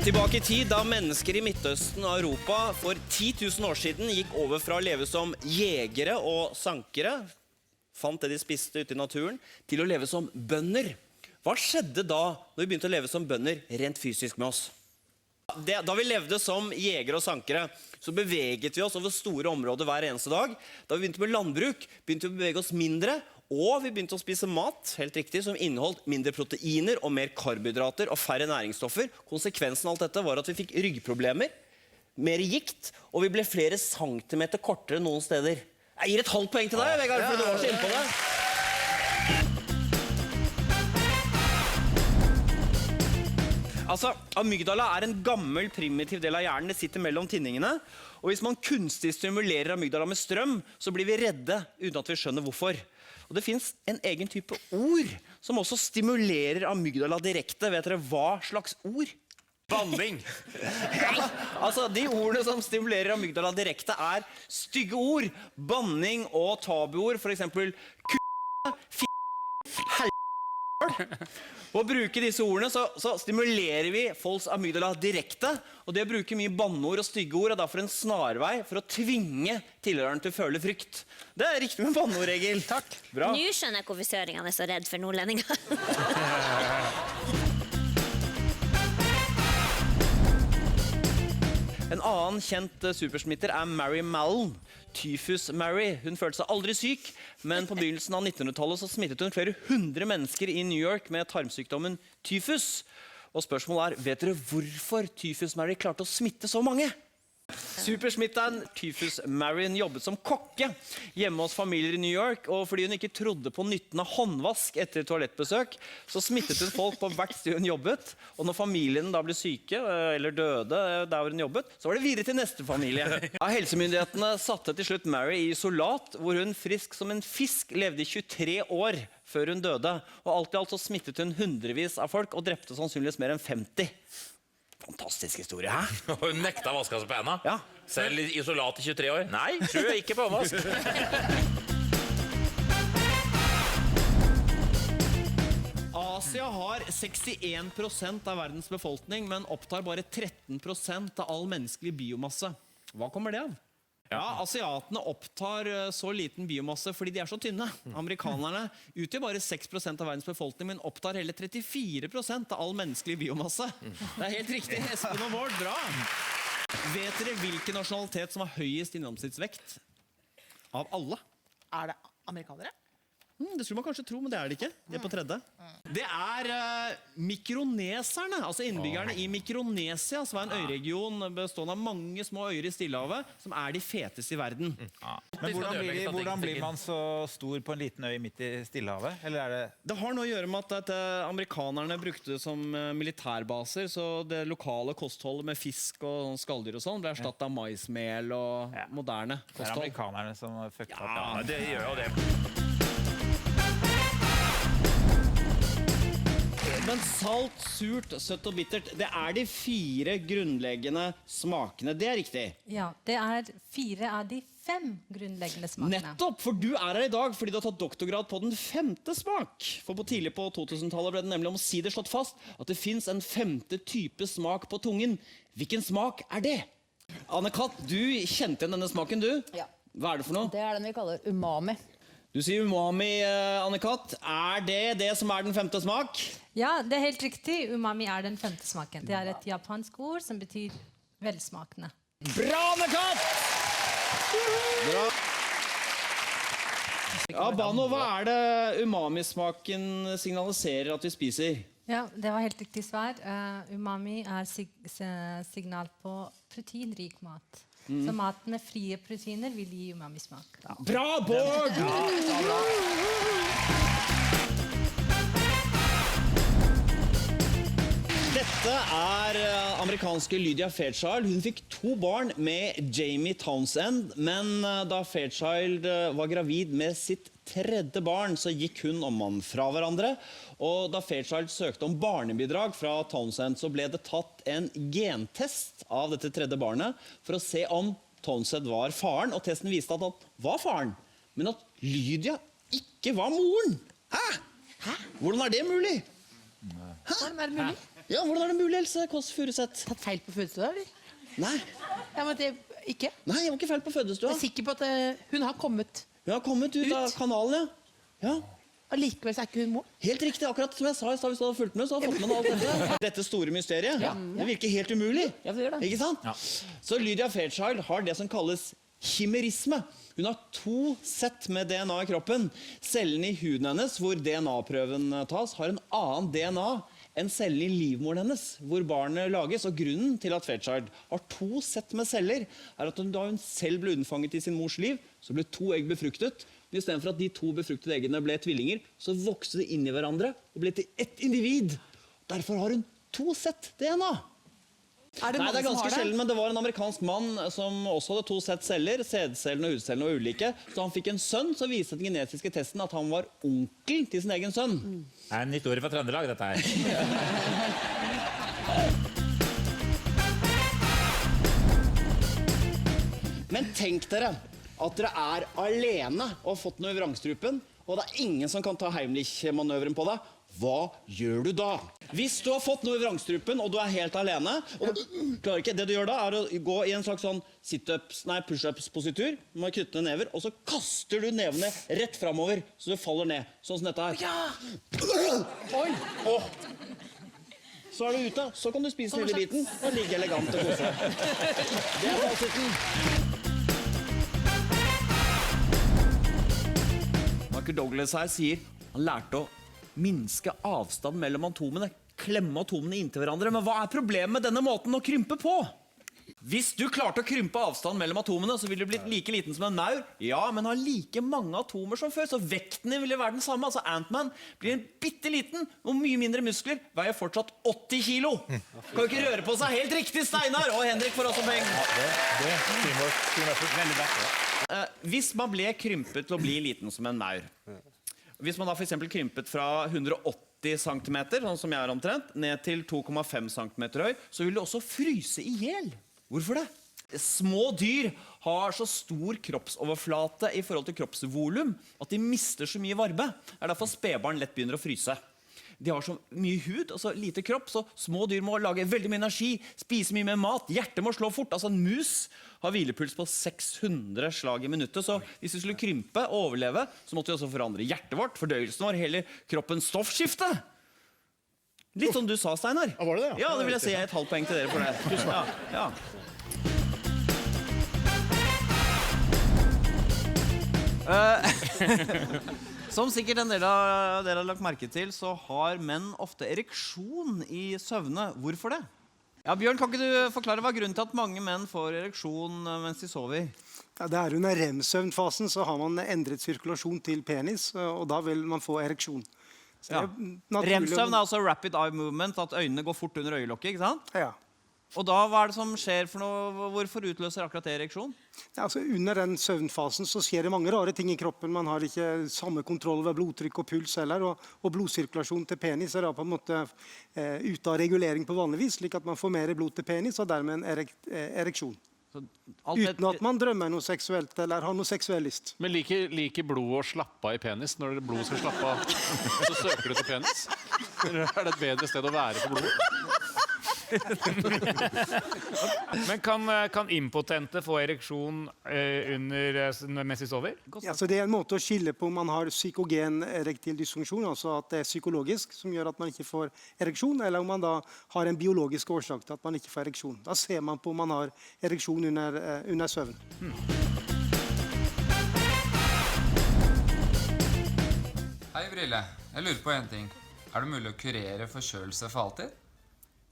Tilbake I tid, da mennesker I Midtøsten og Europa for 10 000 år siden gikk over fra å leve som jegere og sankere, fant det de spiste ute I naturen, til å leve som bønder. Hva skjedde da når vi begynte å leve som bønder rent fysisk med oss? Da vi levde som jegere og sankere, så beveget vi oss over store områder hver eneste dag. Da vi begynte med landbruk, begynte vi å bevege oss mindre, og vi begynte å spise mat, helt riktig, som inneholdt mindre proteiner og mer karbohydrater og færre næringsstoffer. Konsekvensen av alt dette var at vi fikk ryggproblemer, mer gikt, og vi ble flere centimeter kortere noen steder. Jeg gir et halvt poeng til deg, Vegard, for du var så inne på det. Altså, amygdala en gammel, primitiv del av hjernen. Det sitter mellom tinningene. Og hvis man kunstig stimulerer amygdala med strøm, så blir vi redde uten at vi skjønner hvorfor. Og det finnes en egen type ord som også stimulerer amygdala direkte. Vet dere hva slags ord? Banning! Ja, altså de ordene som stimulerer amygdala direkte stygge ord, banning og tabuord, for eksempel Ved å bruke disse ordene så stimulerer vi folks amygdala direkte, og det å bruke mye banneord og stygge ord derfor en snarvei for å tvinge tilhøreren til å føle frykt. Det riktig med banneord, Egil. Takk. Bra. Nå skjønner jeg hvorfor søringene så redd for nordlendinger. En annen kjent supersmitter Mary Mallon. Tyfus Mary. Hun følte seg aldri syk, men på begynnelsen av 1900-tallet så smittet hun flere 100 mennesker I New York med tarmsykdommen tyfus. Og spørsmålet vet dere hvorfor Tyfus Mary klarte å smitte så mange? Supersmitteren Tyfus Mary jobbet som kokke hjemme hos familier I New York, og fordi hun ikke trodde på nytten av håndvask etter toalettbesøk, så smittet hun folk på hvert sted hun jobbet, og når familien da ble syke eller døde der hvor hun jobbet, så var det videre til neste familie. Ja, helsemyndighetene satte til slutt Mary I isolat, hvor hun frisk som en fisk levde I 23 år før hun døde, og alt I alt så smittet hun hundrevis av folk og drepte sannsynligvis mer enn 50. Fantastisk historie, hæ? Hun nekta å vaske seg på henne. Ja. Selv isolat I 23 år. Nei, tror jeg ikke på håndvask. Asia har 61% av verdens befolkning, men opptar bare 13% av all menneskelig biomasse. Hva kommer det av? Ja, asiatene opptar så liten biomasse fordi de så tynne. Amerikanerne utgjør bare 6% av verdens befolkning, men opptar hele 34% av all menneskelig biomasse. Det helt riktig, Espen og Bård, bra! Vet dere hvilken nasjonalitet som har høyest gjennomsnittsvekt? Av alle? Det amerikanere? Det skulle man kanskje tro, men det det ikke. Det på tredje. Det mikroneserne, altså innbyggerne I Mikronesia, som en øyregion bestående av mange små øyer I Stillehavet, som de feteste I verden. Men hvordan blir man så stor på en liten øy midt I Stillehavet? Eller det... Det har noe å gjøre med at amerikanerne brukte det som militærbaser, så det lokale kostholdet med fisk og skalldyr og sånn ble erstattet av maismel og moderne kosthold. Det amerikanerne som har fucket opp. Ja, det gjør jo det. Men salt, surt, søtt og bittert, det de 4 grunnleggende smakene. Det riktig. Ja, det 4 av de 5 grunnleggende smakene. Nettopp, for du her I dag fordi du har tatt doktorgrad på den 5. smak. For tidlig på 2000-tallet ble det nemlig omsider slått fast at det finnes en 5. type smak på tungen. Hvilken smak det? Anne-Kat, du kjente igjen denne smaken, du? Ja. Hva det for noe? Det den vi kaller umami. Du sier umami, Anne-Kat. Det som den 5. smak? Ja, det helt riktig. Umami den 5. smaken. Det et japansk ord som betyr velsmakende. Bra, Anne-Kat! Bra. Ja, Bano, hva det umami-smaken signaliserer at vi spiser? Ja, det var helt riktig svar. Umami signal på proteinrik mat. Så mat med frie proteiner vil gi umami-smak. Ja. Bra, Bård! Dette amerikanske Lydia Fairchild. Hun fikk 2 barn med Jamie Townsend, men da Fairchild var gravid med sitt 3. barn, så gikk hun og mannen fra hverandre, og da Fairchild søkte om barnebidrag fra Townsend, så ble det tatt en gentest av dette 3. barnet for å se om Townsend var faren, og testen viste at han var faren, men at Lydia ikke var moren. Hæ? Hvordan det mulig? Hvordan det mulig? Ja, hvordan det mulig, Else Kåss Furuseth? Tatt feil på fødselsdag, eller? Nei, Ja, men det, ikke? nei, jeg var ikke feil på fødestua. Jeg er sikker på at hun har kommet. Hun har kommet ut av kanalen, ja. Allikevel så er ikke hun mor. Helt riktig, akkurat som jeg sa i stad, hvis du hadde fulgt med, så hadde du fått med alt dette. Dette store mysteriet, det virker helt umulig. Ja, det gjør det. Ikke sant? Så Lydia Fairchild har det som kalles chimerisme. Hun har 2 sett med DNA i kroppen. Cellene i huden hennes, hvor DNA-prøven tas, har en annen DNA enn cellene i livmoren hennes, hvor barnet lages. Og grunnen til at Fairchild har 2 sett med celler, er at da hun selv ble unnfanget i sin mors liv, så ble 2 egg befruktet. Men i stedet for at de 2 befruktede eggene ble tvillinger, så vokste de inn i hverandre og ble til ett individ. Derfor har hun 2 sett DNA. Er det Nei, mange det er som ganske har det? sjelden, men det var en amerikansk mann som også hadde 2 sett celler. Sædcellene og hudcellene var ulike. Så han fikk en sønn, så viste den genetiske testen at han var onkel til sin egen sønn. Det er en historie fra Trøndelag, dette her. Men tenk dere at dere er alene og har fått noe i vrangstrupen, og det er ingen som kan ta Heimlich-manøveren på deg. Hva gjør du da? Hvis du har fått noe i vrangstrupen, og du er helt alene, og du klarer ikke, det du gjør da er å gå i en slags sånn push-ups-positur, med knyttede never, og så kaster du nevene rett fremover, så du faller ned, sånn som dette her. Ja! Oi! Åh. Så er du ute, så kan du spise hele biten, og ligge elegant og kose deg. Det er fasiten. Michael Douglas her sier, han lærte å minske avstand mellom atomene, klemme atomene inntil hverandre. Men hva er problemet med denne måten å krympe på? Hvis du klarte å krympe avstand mellom atomene, så ville du blitt like liten som en maur. Ja, men har like mange atomer som før, så vekten ville være den samme. Altså Ant-Man blir en bitteliten og mye mindre muskler, veier fortsatt 80 kilo. Kan jo ikke røre på seg. Helt riktig, Steinar! Og Henrik får også penger. Hvis man ble krympet til å bli liten som en maur, hvis man da for eksempel krympet fra 180 cm, sånn som jeg er omtrent, ned til 2,5 cm høy, så vil det også fryse i hjel. Hvorfor det? Små dyr har så stor kroppsoverflate i forhold til kroppsvolum at de mister så mye varme. Det er derfor spedbarn lett begynner å fryse. De har så mye hud og så lite kropp, så små dyr må lage veldig mye energi, spise mye mer mat, hjertet må slå fort. Altså en mus har hvilepuls på 600 slag i minuttet, så hvis vi skulle krympe og overleve, så måtte vi også forandre hjertet vårt, fordøyelsen vår, hele kroppens stoffskifte. Litt som du sa, Steinar. Ja, var det det? Ja, det vil jeg si. Jeg et halvt poeng til dere for det. Tusen takk. Ja. Som sikkert en del av dere har lagt merke til, så har menn ofte ereksjon i søvne. Hvorfor det? Ja, Bjørn, kan ikke du forklare hva er grunnen til at mange menn får ereksjon mens de sover? Ja, det er under REM-søvnfasen så har man endret sirkulasjon til penis, og da vil man få ereksjon. Så Ja. det er naturlig- REM-søvn er altså rapid eye movement, at øynene går fort under øyelokket, ikke sant? Ja. Og da, hva er det som skjer for noe? Hvorfor utløser akkurat det ereksjon? Ja, altså under den søvnfasen så skjer det mange rare ting i kroppen. Man har ikke samme kontroll over blodtrykk og puls heller, og blodsirkulasjon til penis er da på en måte ute av regulering på vanlig vis, slik at man får mer blod til penis, og dermed en ereksjon. Så alt det- Uten at man drømmer noe seksuelt eller har noe seksuell lyst. Men liker blodet å slappe av i penis? Når blodet skal slappe av, så søker du til penis? Eller er det et bedre sted å være på blodet? Men kan impotente få ereksjon mens de sover? Ja, så det er en måte å skille på om man har psykogen erektil dysfunksjon, altså at det er psykologisk som gjør at man ikke får ereksjon, eller om man da har en biologisk årsak til at man ikke får ereksjon. Da ser man på om man har ereksjon under søvn. Hei, Brille. Jeg lurer på en ting. Er det mulig å kurere forkjølelse for alltid?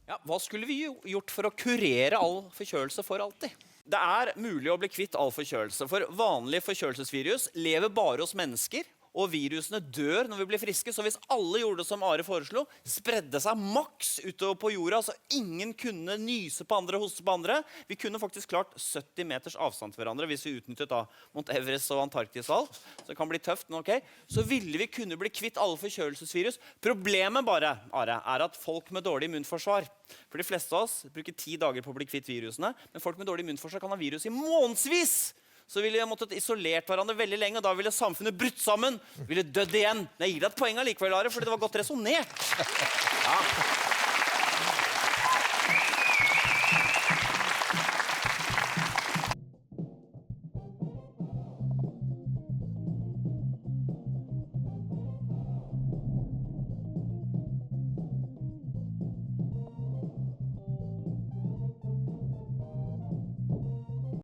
Ja, hva skulle vi gjort for å kurere all forkjølelse for alltid? Det er mulig å bli kvitt all forkjølelse, for vanlige forkjølelsesvirus lever bare hos mennesker, og virusene dør når vi blir friske. Så hvis alle gjorde det som Are foreslo, spredde seg maks utover på jorda, så ingen kunne nyse på andre, hoste på andre. Vi kunne faktisk klart 70 meters avstand til hverandre hvis vi utnyttet da Mount Everest og Antarktis og alt. Så det kan bli tøft, men ok. Så ville vi kunne bli kvitt alle forkjølelsesvirus. Problemet bare, Are, er at folk med dårlig immunforsvar, for de fleste av oss bruker 10 dager på å bli kvitt virusene, men folk med dårlig immunforsvar kan ha virus i månedsvis. Så ville vi måttet isolert hverandre veldig lenge, og da ville samfunnet brutt sammen, ville dødd igjen. Men jeg gir deg et poeng allikevel, Are, fordi det var godt resonert. Ja.